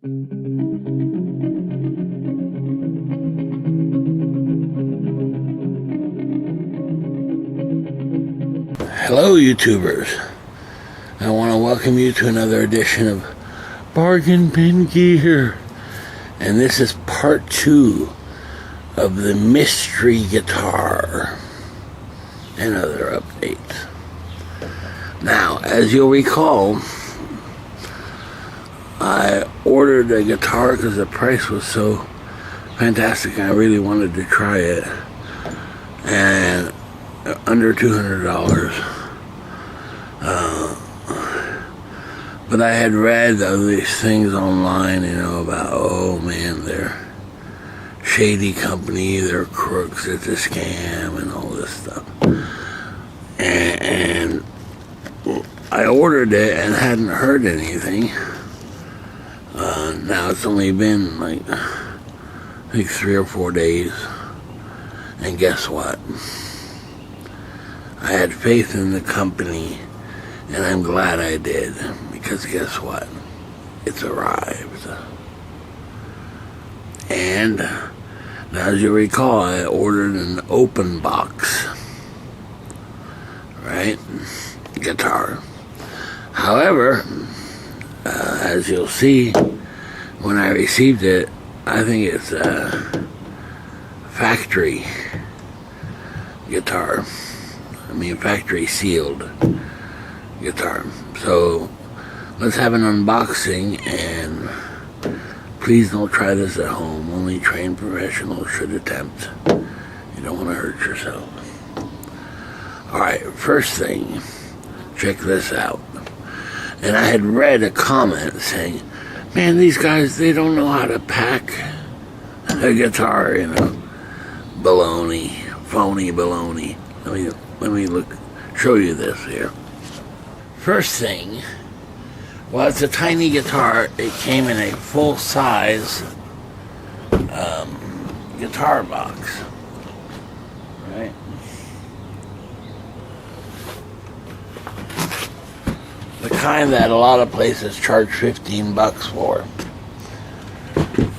Hello, YouTubers. I want to welcome you to another edition of Bargain Bin Gear. And this is part 2 of the mystery guitar and other updates. Now, as you'll recall, I ordered a guitar because the price was so fantastic and I really wanted to try it. And under $200. But I had read of these things online, about, oh man, they're shady company, they're crooks, it's a scam, and all this stuff. And I ordered it and hadn't heard anything. Now it's only been like, I think 3 or 4 days. And guess what? I had faith in the company, and I'm glad I did, because guess what? It's arrived. And now, as you recall, I ordered an open box, right? Guitar. However, as you'll see, when I received it, I think it's a factory guitar. Factory sealed guitar. So let's have an unboxing, and please don't try this at home. Only trained professionals should attempt. You don't want to hurt yourself. Alright, first thing, check this out. And I had read a comment saying, man, these guys, they don't know how to pack a guitar, baloney, phony baloney. Let me show you this here. First thing, well, it's a tiny guitar. It came in a full-size guitar box, right? The kind that a lot of places charge $15 for.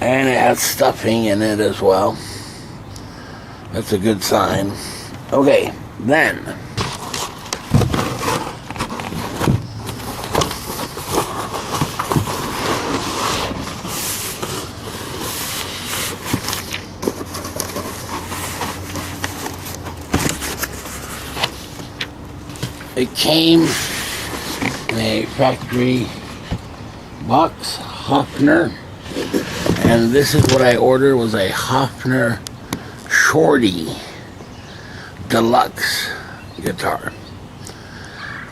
And it has stuffing in it as well. That's a good sign. Okay, then it came in a factory box, Hofner, and this is what I ordered, was a Hofner Shorty deluxe guitar.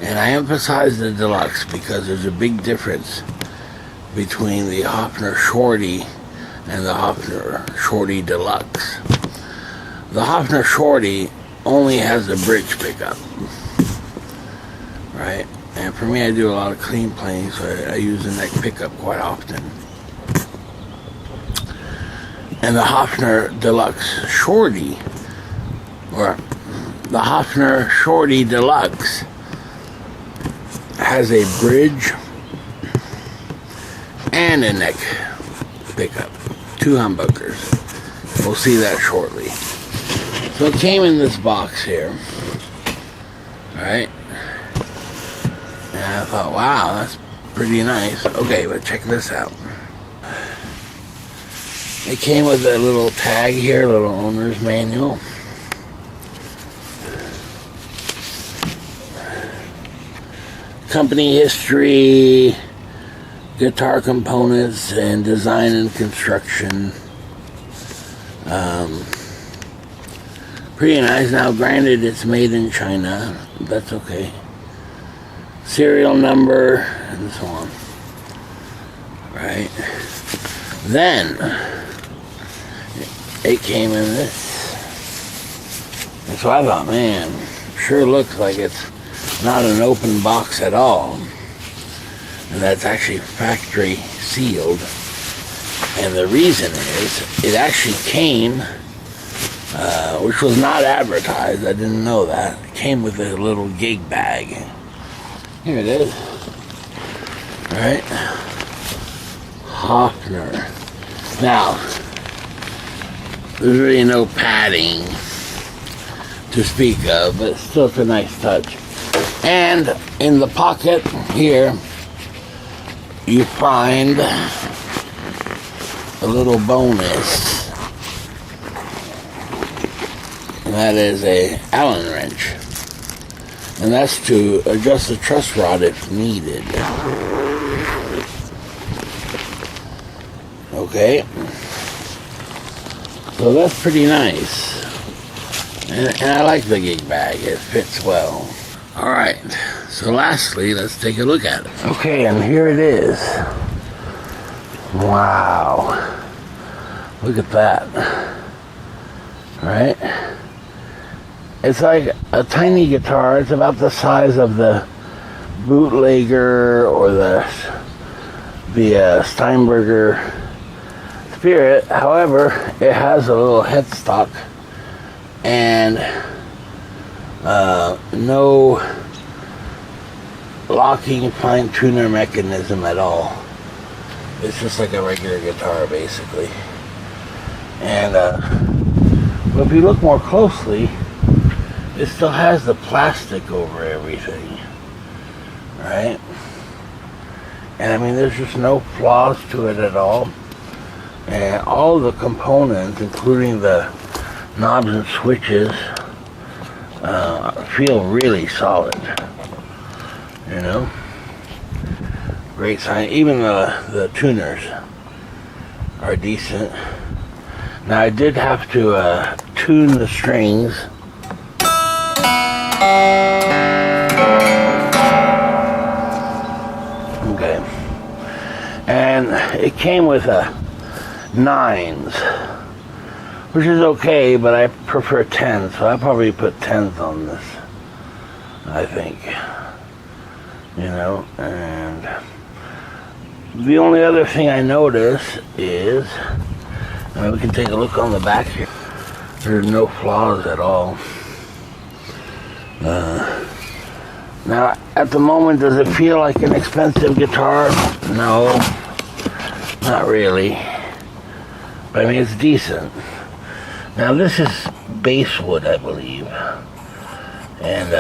And I emphasize the deluxe because there's a big difference between the Hofner Shorty and the Hofner Shorty Deluxe. The Hofner Shorty only has a bridge pickup, right? And for me, I do a lot of clean playing, so I use the neck pickup quite often. And the Hofner Deluxe Shorty, or the Hofner Shorty Deluxe, has a bridge and a neck pickup. 2 humbuckers. We'll see that shortly. So it came in this box here. Alright. And I thought, wow, that's pretty nice. Okay, but check this out. It came with a little tag here, a little owner's manual. Company history, guitar components, and design and construction. Pretty nice. Now, granted, it's made in China. That's okay. Serial number, and so on. Right. Then, it came in this. And so I thought, man, sure looks like it's not an open box at all. And that's actually factory sealed. And the reason is, it actually came, which was not advertised, I didn't know that. It came with a little gig bag. Here it is. Alright. Hofner. Now, there's really no padding to speak of, but still it's a nice touch. And in the pocket here, you find a little bonus. And that is a Allen wrench. And that's to adjust the truss rod if needed. Okay. So that's pretty nice. And I like the gig bag. It fits well. Alright. So lastly, let's take a look at it. Okay, and here it is. Wow. Look at that. Right? It's like a tiny guitar. It's about the size of the bootlegger or the Steinberger Spirit. However, it has a little headstock and no locking fine tuner mechanism at all. It's just like a regular guitar basically. And but if you look more closely, it still has the plastic over everything, right? And I mean, there's just no flaws to it at all. And all the components, including the knobs and switches, feel really solid, you know? Great sign. Even the tuners are decent. Now, I did have to tune the strings. Okay. And it came with a 9s, which is okay, but I prefer 10s, so I'll probably put 10s on this, I think. You know, and the only other thing I notice is, we can take a look on the back here. There's no flaws at all. Now, at the moment, does it feel like an expensive guitar? No, not really. But I mean, it's decent. Now, this is basswood, I believe. And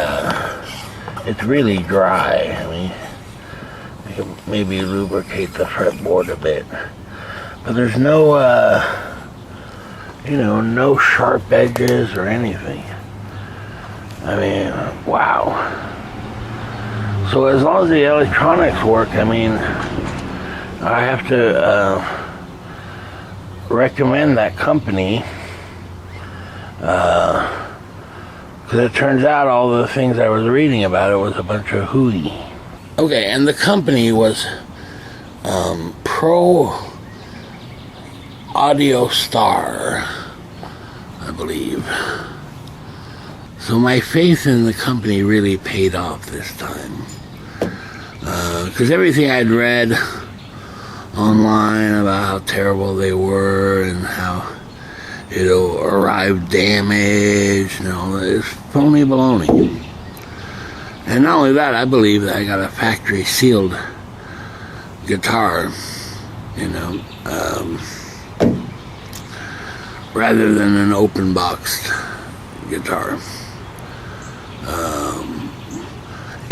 it's really dry. I mean, you can maybe lubricate the fretboard a bit. But there's no, no sharp edges or anything. I mean, wow. So as long as the electronics work, I mean, I have to recommend that company, because it turns out all the things I was reading about it was a bunch of hooey. Okay, and the company was Pro Audio Star, I believe. So my faith in the company really paid off this time. Because everything I'd read online about how terrible they were and how it'll arrive damaged, it's phony baloney. And not only that, I believe that I got a factory sealed guitar, rather than an open boxed guitar.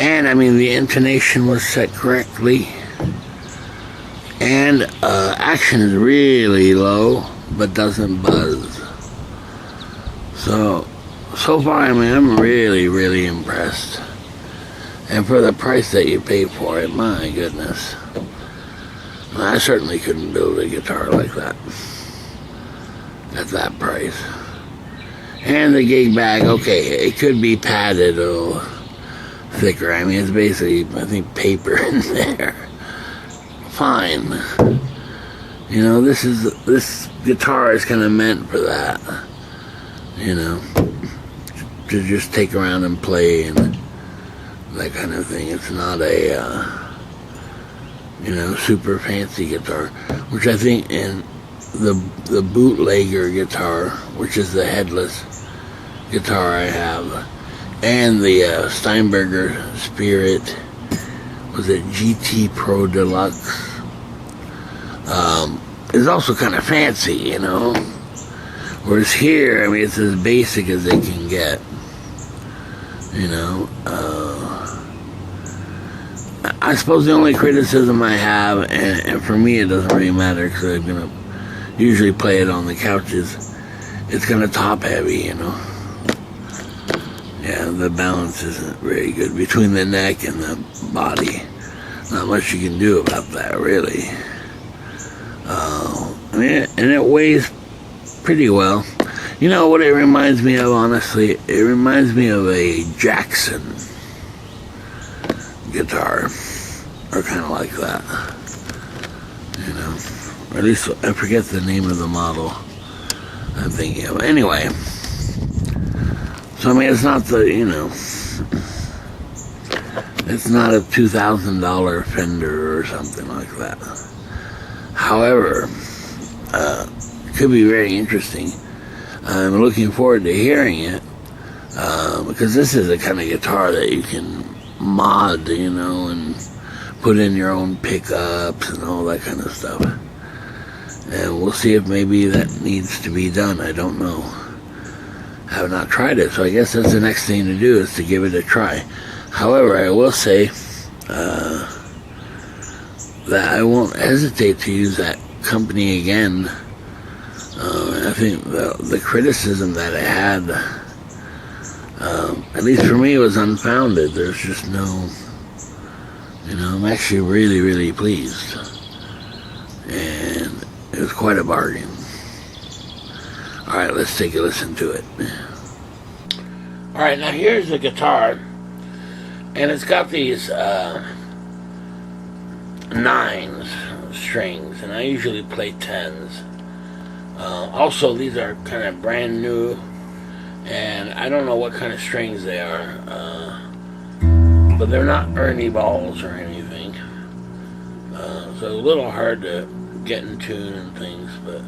And I mean, the intonation was set correctly, and action is really low but doesn't buzz. So far, I mean, I'm really impressed. And for the price that you pay for it, my goodness, I certainly couldn't build a guitar like that at that price. And the gig bag, okay, it could be padded a little thicker. I mean, it's basically, I think, paper in there. Fine. This guitar is kind of meant for that. To just take around and play and that kind of thing. It's not a, super fancy guitar, which I think in the bootlegger guitar, which is the headless guitar I have, and the Steinberger Spirit, was it GT Pro Deluxe? is also kind of fancy, you know. Whereas here, I mean, it's as basic as they can get, you know. I suppose the only criticism I have, and for me it doesn't really matter because I'm going to usually play it on the couches, it's kind of top heavy, you know. Yeah, the balance isn't very good between the neck and the body. Not much you can do about that, really. I mean, and it weighs pretty well. You know what it reminds me of, honestly? It reminds me of a Jackson guitar, or kind of like that, you know. Or at least I forget the name of the model I'm thinking of. Anyway, so I mean, it's not the, you know, it's not a $2,000 Fender or something like that. However, it could be very interesting. I'm looking forward to hearing it, because this is the kind of guitar that you can mod, you know, and put in your own pickups and all that kind of stuff. And we'll see if maybe that needs to be done. I don't know. I have not tried it, so I guess that's the next thing to do, is to give it a try. However, I will say that I won't hesitate to use that company again. I think the criticism that it had, at least for me, was unfounded. There's just no, you know, I'm actually really, really pleased. And it was quite a bargain. Alright, let's take a listen to it. Alright, now here's the guitar. And it's got these 9s strings, and I usually play 10s. Also, these are kind of brand new, and I don't know what kind of strings they are, but they're not Ernie balls or anything, so a little hard to get in tune and things, but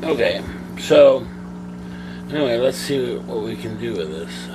okay, so anyway, let's see what we can do with this.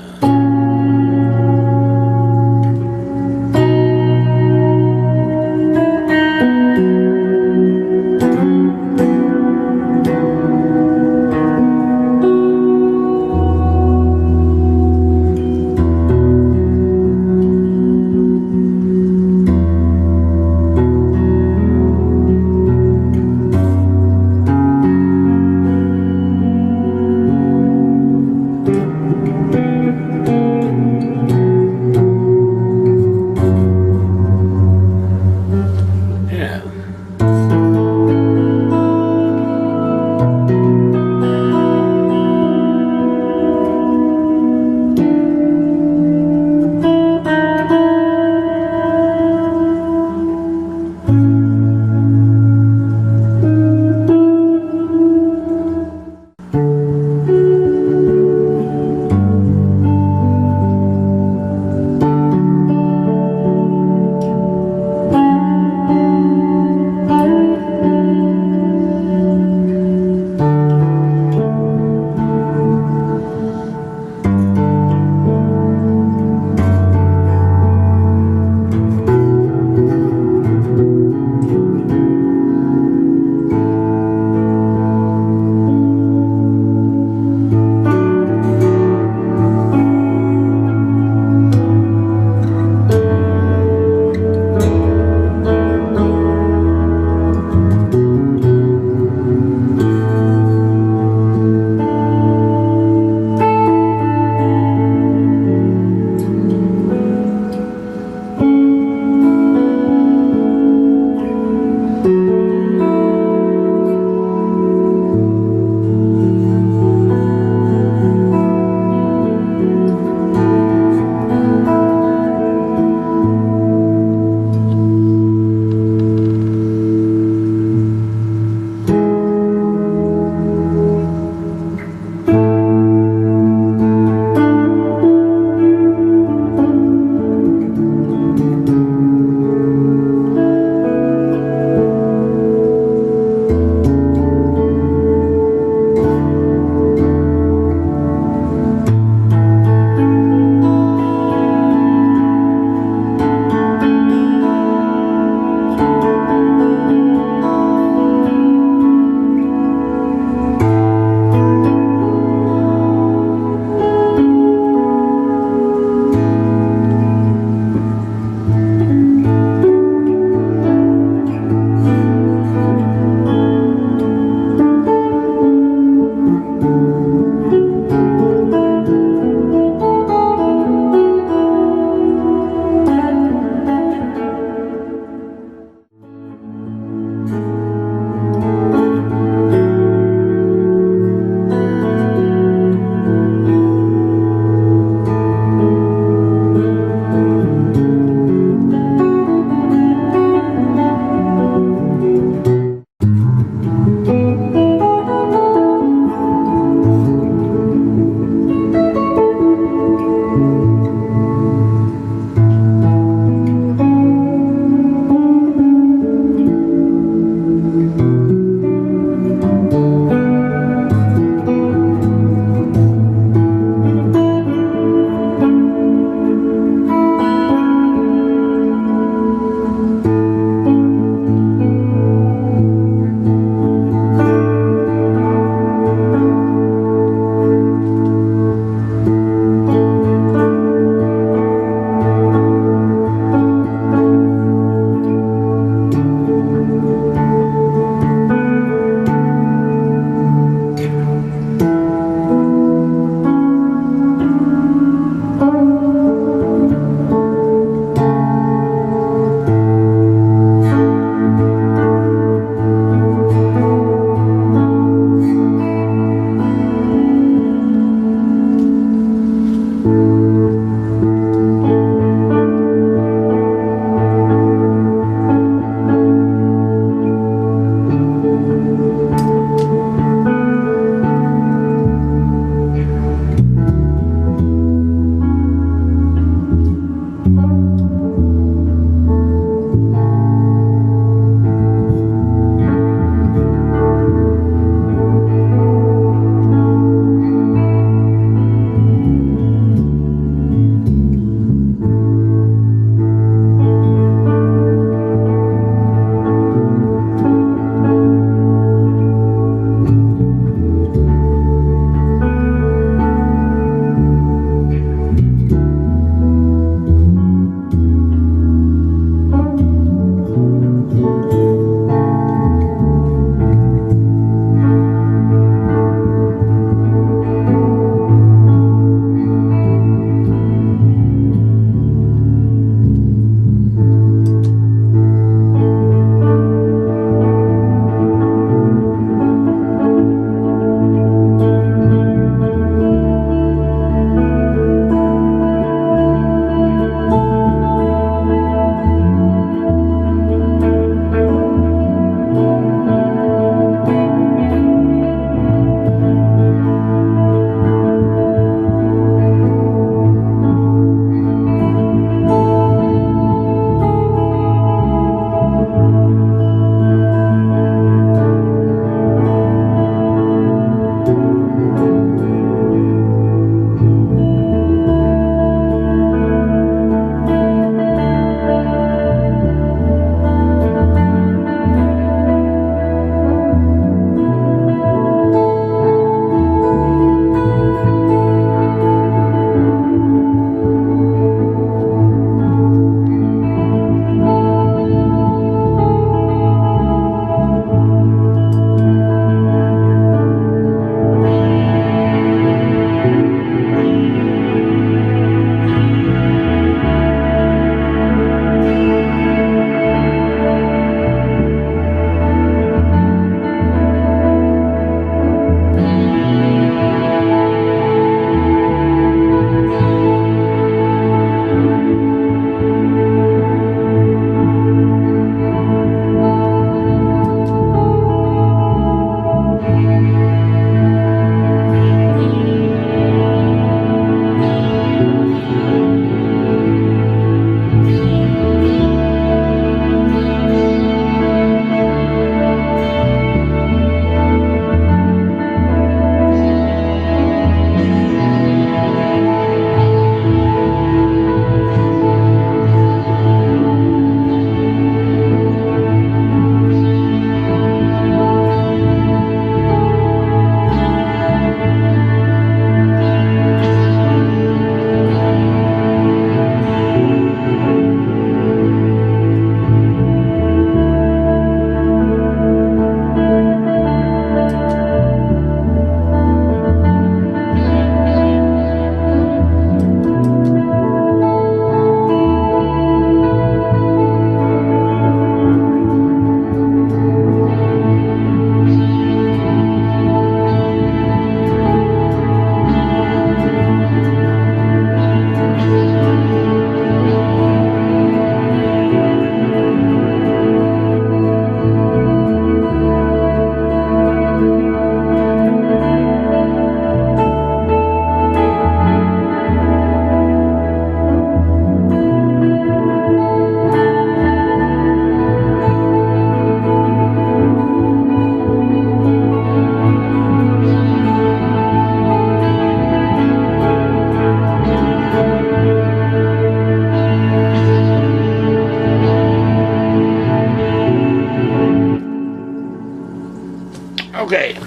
Okay.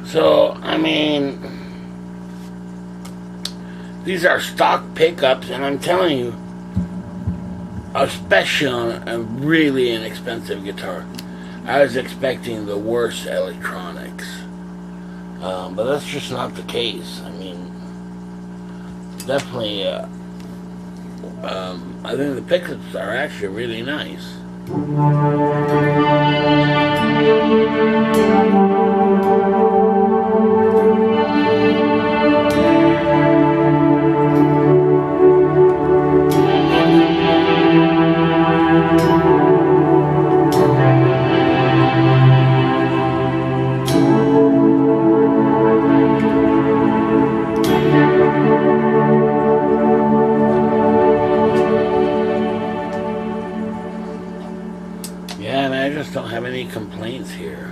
So, I mean, these are stock pickups, and I'm telling you, especially on a really inexpensive guitar, I was expecting the worst electronics. But that's just not the case. I mean, definitely, I think the pickups are actually really nice. Yeah, man, I just don't have any complaints here.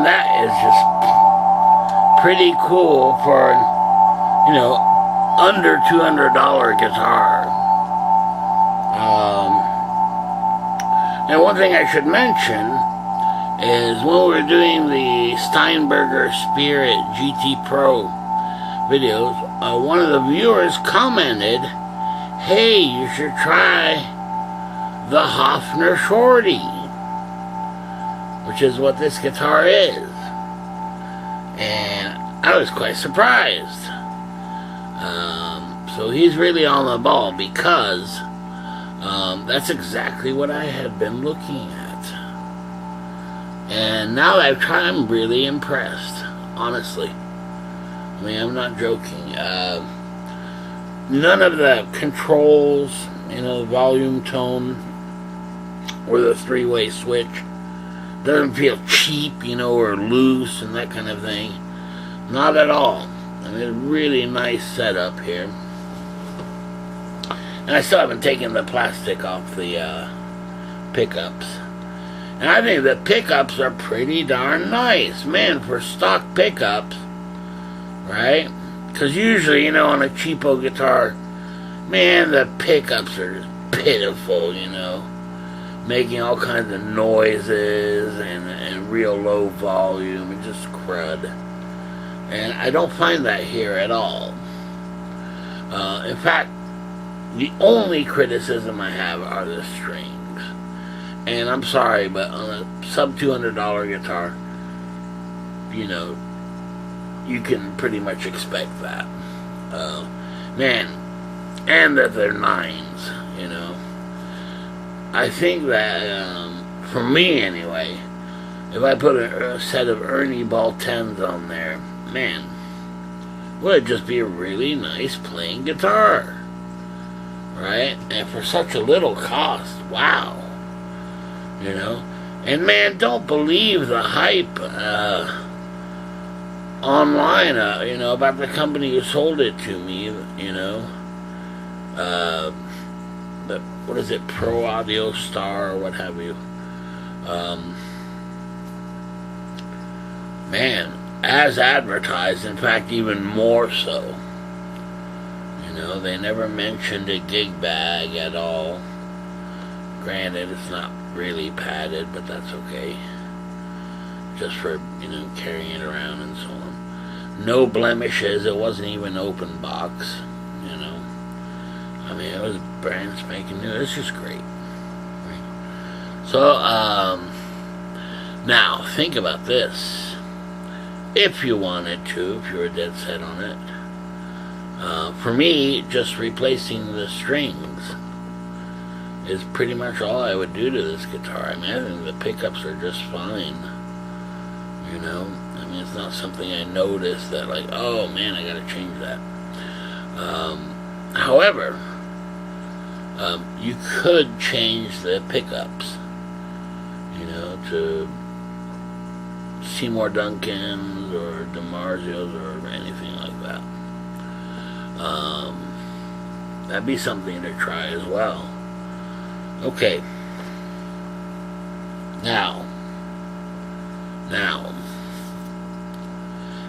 And that is just pretty cool for, you know, under $200 guitar. And one thing I should mention is when we were doing the Steinberger Spirit GT Pro videos, one of the viewers commented, "Hey, you should try the Hofner Shorty," which is what this guitar is. And I was quite surprised. So he's really on the ball, because that's exactly what I had been looking at. And now that I've tried, I'm really impressed, honestly. I mean, I'm not joking. None of the controls, you know, the volume, tone, or the three-way switch doesn't feel cheap, you know, or loose and that kind of thing. Not at all. I mean, a really nice setup here. And I still haven't taken the plastic off the pickups. And I think the pickups are pretty darn nice. Man, for stock pickups, right? Because usually, you know, on a cheapo guitar, man, the pickups are just pitiful, you know. Making all kinds of noises and real low volume and just crud. And I don't find that here at all. In fact, the only criticism I have are the strings. And I'm sorry, but on a sub $200 guitar, you know, you can pretty much expect that. Man, and that they're 9s, you know. I think that, for me anyway, if I put a set of Ernie Ball 10s on there, man, would it just be a really nice playing guitar, right? And for such a little cost, wow, you know. And man, don't believe the hype online, you know, about the company who sold it to me, you know. But what is it, Pro Audio Star or what have you. Man, as advertised, in fact, even more so. You know, they never mentioned a gig bag at all. Granted, it's not really padded, but that's okay. Just for, you know, carrying it around and so on. No blemishes, it wasn't even open box, you know. I mean, it was brand spanking new. It's just great. Right? So, now, think about this. If you wanted to, if you were dead set on it. For me, just replacing the strings is pretty much all I would do to this guitar. I mean, I think the pickups are just fine. You know? I mean, it's not something I noticed that, like, oh, man, I gotta change that. However, you could change the pickups, you know, to Seymour Duncan's or DiMarzio's or anything like that. That'd be something to try as well. Okay. Now,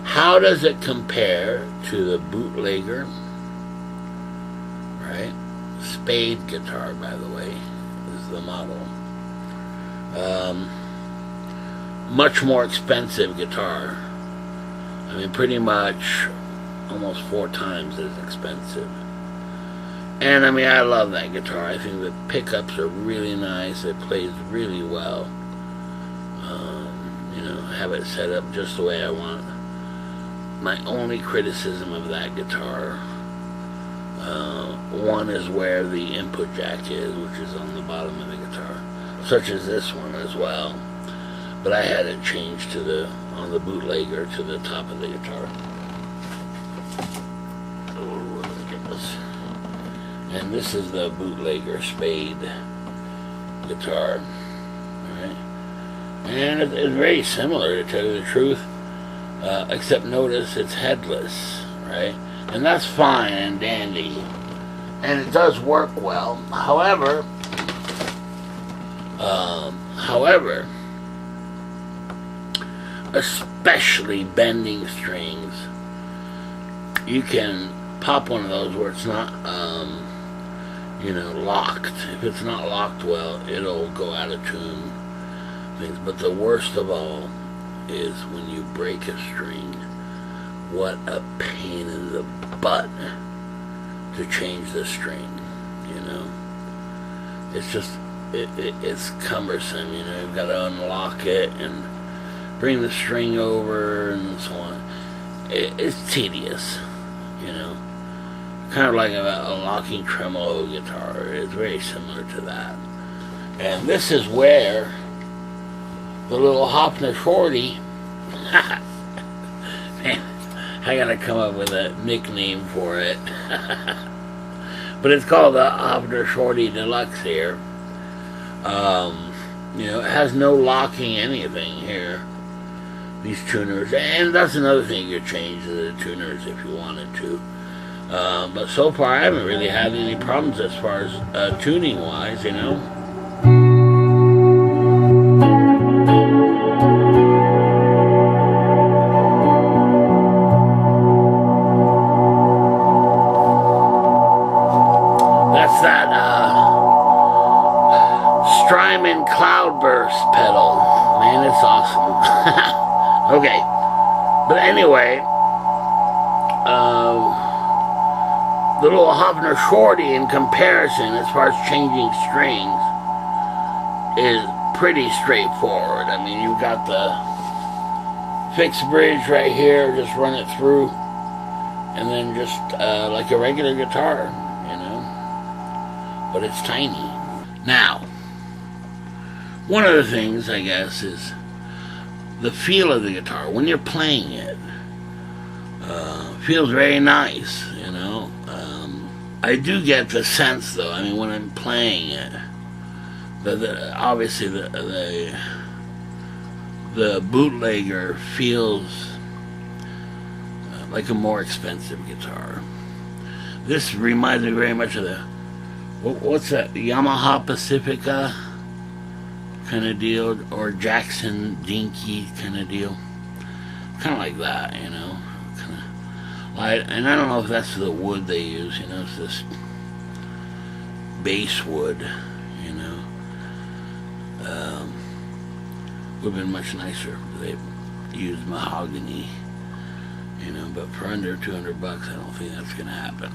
how does it compare to the bootlegger? Right? Spade guitar, by the way, is the model. Much more expensive guitar. I mean, pretty much almost 4 times as expensive. And I mean, I love that guitar. I think the pickups are really nice. It plays really well. You know, I have it set up just the way I want. My only criticism of that guitar, one is where the input jack is, which is on the bottom of the guitar, such as this one as well. But I had it changed to on the bootlegger to the top of the guitar. Oh, look at this. And this is the bootlegger Spade guitar. Alright. And it's very similar, to tell you the truth. Except notice it's headless, right? And that's fine and dandy. And it does work well. However, especially bending strings, you can pop one of those where it's not, locked. If it's not locked well, it'll go out of tune. Things. But the worst of all is when you break a string. What a pain in the butt to change the string, It's just, it's cumbersome, You've got to unlock it and bring the string over and so on. It's tedious, Kind of like a locking tremolo guitar. It's very similar to that. And this is where the little Hofner shorty, man, I gotta come up with a nickname for it. But it's called the Hofner Shorty Deluxe here. It has no locking anything here. These tuners, and that's another thing you could change the tuners if you wanted to. But so far I haven't really had any problems as far as tuning wise, That's that Strymon Cloudburst pedal. Man, it's awesome. Okay. But anyway, the little Hofner Shorty, in comparison, as far as changing strings, is pretty straightforward. I mean, you've got the fixed bridge right here, just run it through, and then just like a regular guitar, but it's tiny. Now, one of the things, I guess, is the feel of the guitar when you're playing it. Feels very nice, I do get the sense, though, I mean, when I'm playing it, obviously the bootlegger feels like a more expensive guitar. This reminds me very much of the, what's that, Yamaha Pacifica kind of deal, or Jackson Dinky kind of deal. Kind of like that, kind of light. And I don't know if that's the wood they use, it's this bass wood, would have been much nicer if they used mahogany, but for under $200, I don't think that's going to happen.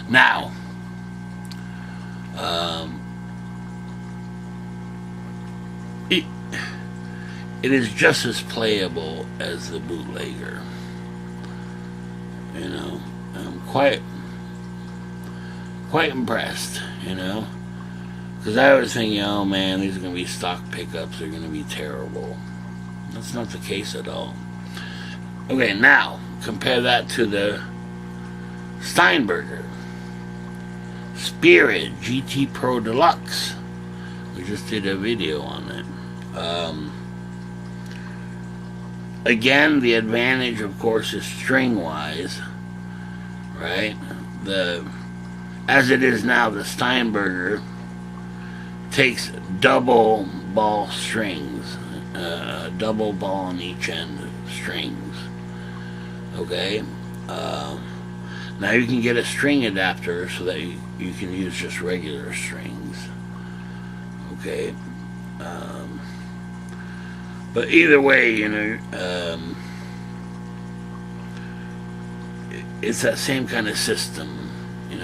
Now, it is just as playable as the bootlegger. I'm quite impressed, because I was thinking, oh man, these are going to be stock pickups, they're going to be terrible. That's not the case at all. Okay, now, compare that to the Steinberger Spirit GT Pro Deluxe. We just did a video on it. Again, the advantage, of course, is string-wise, right? As it is now, the Steinberger takes double ball strings, double ball on each end strings. Okay. Now you can get a string adapter so that you can use just regular strings. Okay. But either way, it's that same kind of system,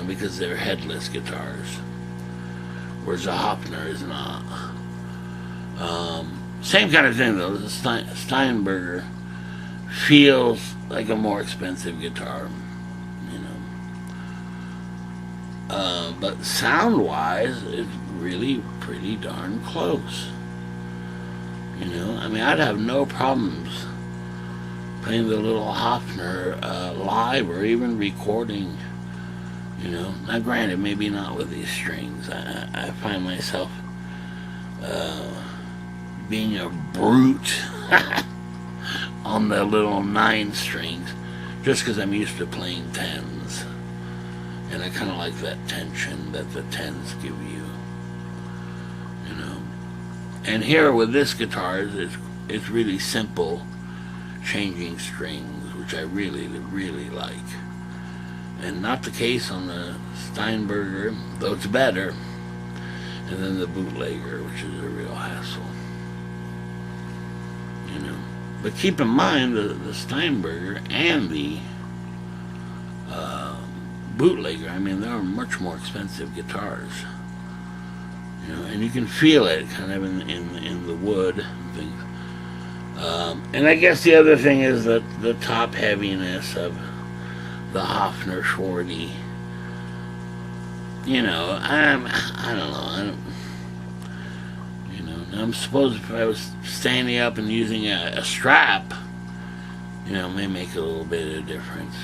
because they're headless guitars, whereas the Hofner is not. Same kind of thing, though. The Steinberger feels like a more expensive guitar, but sound-wise, it's really pretty darn close. I mean, I'd have no problems playing the little Hofner live or even recording, Now, granted, maybe not with these strings. I find myself being a brute on the little 9 strings just because I'm used to playing 10s. And I kind of like that tension that the 10s give you. And here with this guitar, it's really simple changing strings, which I really, really like. And not the case on the Steinberger, though it's better. And then the bootlegger, which is a real hassle. You know. But keep in mind the Steinberger and the bootlegger, I mean, they're much more expensive guitars. You know, and you can feel it kind of in the wood and things. And I guess the other thing is that the top heaviness of the Hofner Shorty. You know, I don't know. You know, I'm supposed if I was standing up and using a strap, you know, it may make a little bit of difference.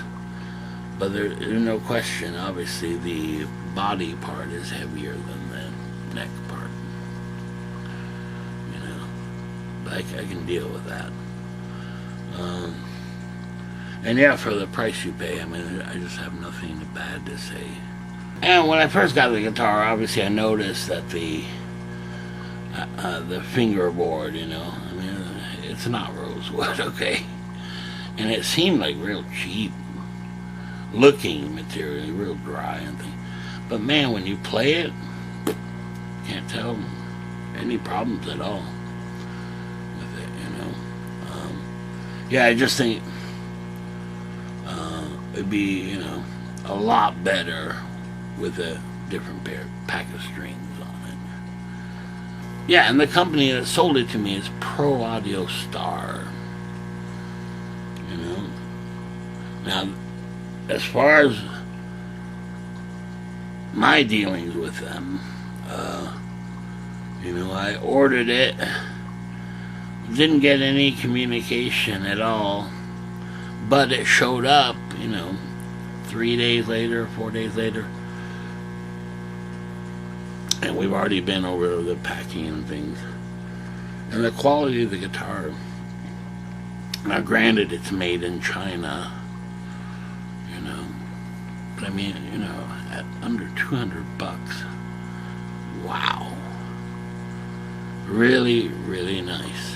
But there's no question, obviously, the body part is heavier than the neck part. You know, but I can deal with that. And yeah, for the price you pay, I mean, I just have nothing bad to say. And when I first got the guitar, obviously I noticed that the fingerboard, you know, I mean, it's not rosewood, okay? And it seemed like real cheap looking material, real dry and things. But man, when you play it, can't tell any problems at all with it, you know. Yeah, I just think it'd be, you know, a lot better with a different pack of strings on it. Yeah, and the company that sold it to me is Pro Audio Star. You know. Now, as far as my dealings with them, you know, I ordered it, didn't get any communication at all, but it showed up, you know, 3 days later, 4 days later, and we've already been over the packing and things. And the quality of the guitar, now granted it's made in China, you know, but I mean, you know, at under $200, wow, really, really nice.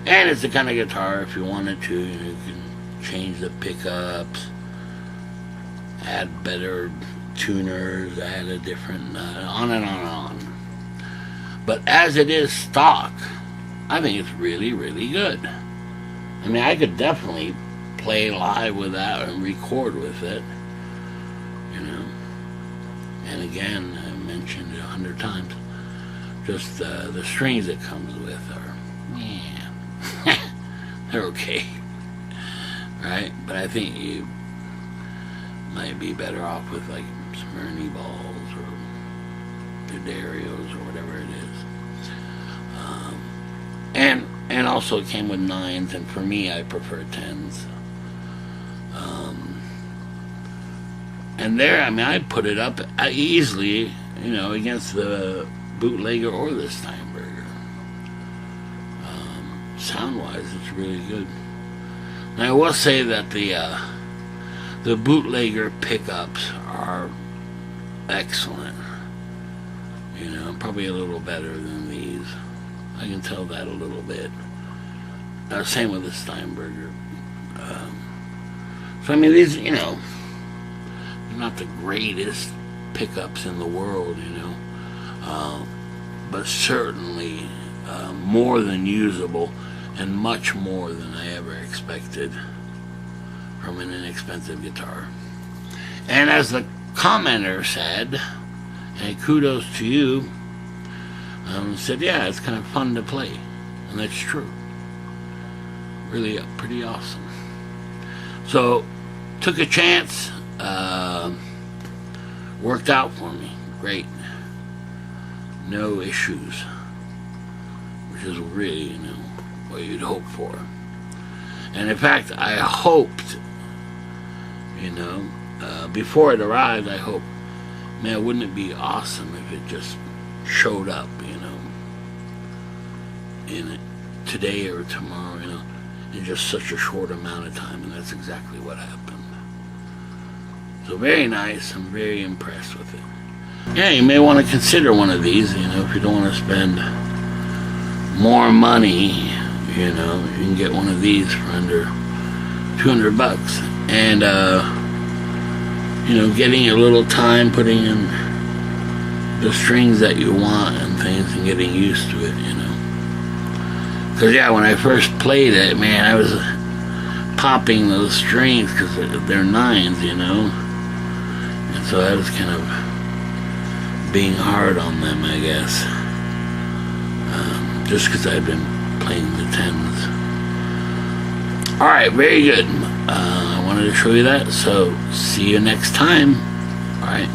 And it's the kind of guitar, if you wanted to, you know, you can change the pickups, add better tuners, add a different, on and on and on. But as it is stock, I think it's really, really good. I mean, I could definitely play live with that and record with it, you know. And again, I mentioned it 100 times, just the strings it comes with are, yeah, they're okay, right? But I think you might be better off with like some Ernie balls or D'Addario or whatever it is. And also it came with 9s, and for me I prefer 10s. And there, I mean, I put it up easily, you know, against the bootlegger or the Steinberger. Sound-wise, it's really good. And I will say that the bootlegger pickups are excellent. You know, probably a little better than these. I can tell that a little bit. Same with the Steinberger. So I mean, these, you know, they're not the greatest pickups in the world, you know, but certainly more than usable, and much more than I ever expected from an inexpensive guitar. And as the commenter said, and kudos to you, said, yeah, it's kind of fun to play. And that's true. Really pretty awesome. So, took a chance, worked out for me. Great. No issues. Which is really, you know, what you'd hope for. And in fact, I hoped, you know, before it arrived, I hoped, man, wouldn't it be awesome if it just showed up, you know, in it today or tomorrow, you know, in just such a short amount of time. And that's exactly what happened. So very nice. I'm very impressed with it. Yeah, you may want to consider one of these, you know, if you don't want to spend more money, You know, you can get one of these for under $200. And, you know, getting a little time putting in the strings that you want and things and getting used to it, you know. Because, yeah, when I first played it, man, I was popping those strings because they're nines, you know. And so I was kind of being hard on them, I guess. Just because I've been playing the tens. Alright, very good. I wanted to show you that, so see you next time. Alright.